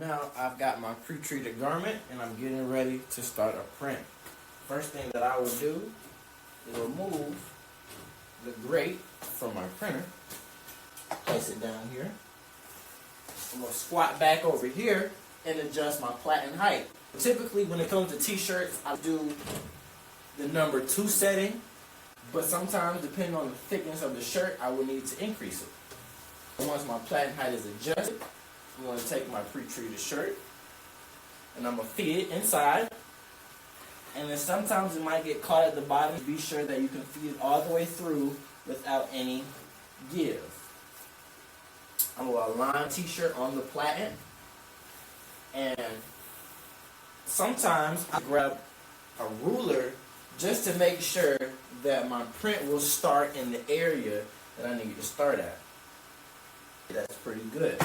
Now I've got my pre-treated garment and I'm getting ready to start a print. First thing that I will do is remove the grate from my printer. Place it down here. I'm going to squat back over here and adjust my platen height. Typically when it comes to t-shirts, I do the number 2 setting, but sometimes depending on the thickness of the shirt, I will need to increase it. Once my platen height is adjusted, I'm going to take my pre-treated shirt and I'm going to feed it inside. And then sometimes it might get caught at the bottom. Be sure that you can feed it all the way through without any give. I'm going to align t-shirt on the platen. And sometimes I grab a ruler just to make sure that my print will start in the area that I need to start at. That's pretty good.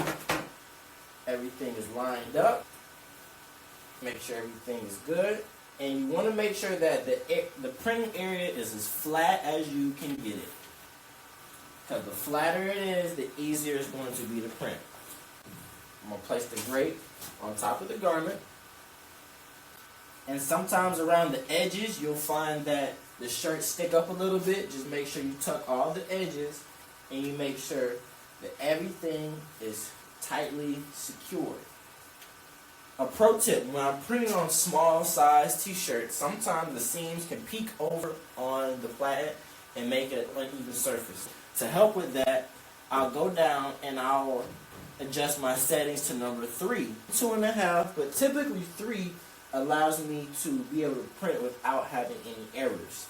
Everything is lined up. Make sure everything is good. And you want to make sure that the printing area is as flat as you can get it. Because the flatter it is, the easier it's going to be to print. I'm going to place the grate on top of the garment. And sometimes around the edges, you'll find that the shirts stick up a little bit. Just make sure you tuck all the edges and you make sure that everything is tightly secured. A pro tip, when I'm printing on small size t-shirts, sometimes the seams can peek over on the platen and make an uneven surface. To help with that, I'll go down and I'll adjust my settings to number 3. 2.5, but typically 3 allows me to be able to print without having any errors.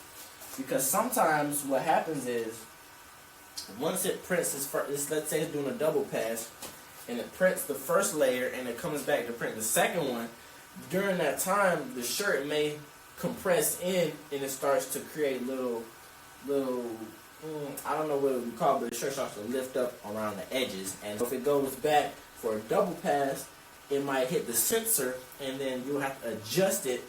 Because sometimes what happens is, once it prints its first, let's say it's doing a double pass, and it prints the first layer and it comes back to print the second one, during that time the shirt may compress in and it starts to create little I don't know what it would be called, but the shirt starts to lift up around the edges. And so if it goes back for a double pass, it might hit the sensor and then you'll have to adjust it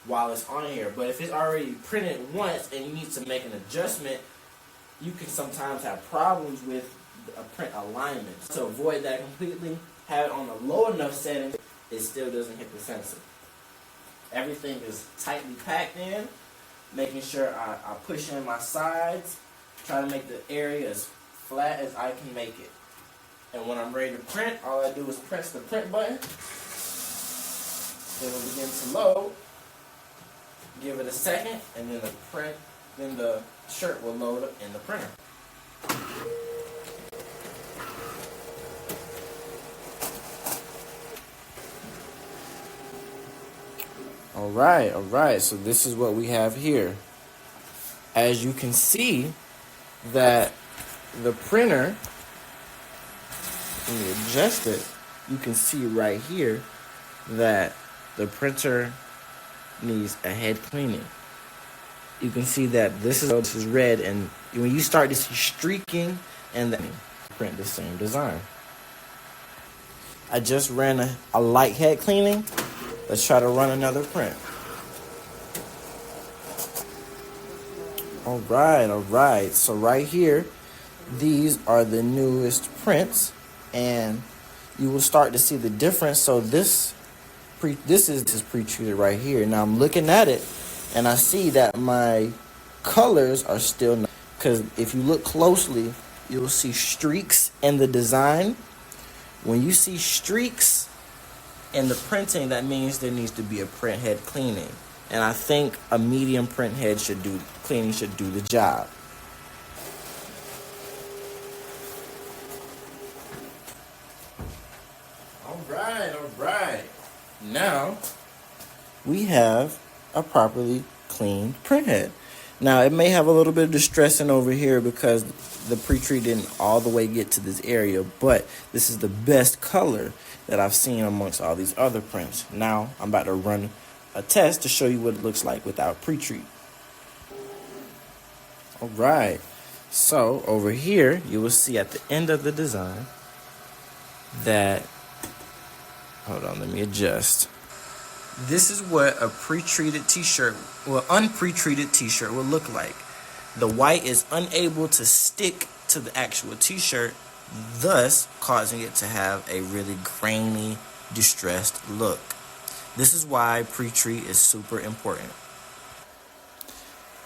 while it's on here. But if it's already printed once and you need to make an adjustment, you can sometimes have problems with a print alignment. To avoid that completely, have it on a low enough setting, it still doesn't hit the sensor. Everything is tightly packed in, making sure I push in my sides, try to make the area as flat as I can make it. And when I'm ready to print, all I do is press the print button. It will begin to load. Give it a second, and then the shirt will load up in the printer. Alright, so this is what we have here. As you can see that the printer, when you adjust it, you can see right here that the printer needs a head cleaning. You can see that this is red, and when you start to see streaking, and then print the same design. I just ran a light head cleaning. Let's try to run another print. Alright. So right here, these are the newest prints, and you will start to see the difference. So this is pre-treated right here. Now I'm looking at it, and I see that my colors are still not, because if you look closely, you'll see streaks in the design. When you see streaks in the printing, that means there needs to be a print head cleaning. And I think a medium print head should do the job. Alright. Now we have a properly cleaned print head. Now it may have a little bit of distressing over here because the pre-treat didn't all the way get to this area, but this is the best color that I've seen amongst all these other prints. Now I'm about to run a test to show you what it looks like without pre-treat. Alright, so over here you will see at the end of the design that, hold on, let me adjust. This is what a pre-treated t-shirt, well, unpre-treated t-shirt will look like. The white is unable to stick to the actual t-shirt, thus causing it to have a really grainy distressed look. This is why pre-treat is super important.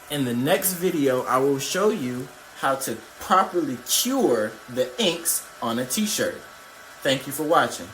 In the next video, I will show you how to properly cure the inks on a t-shirt. Thank you for watching.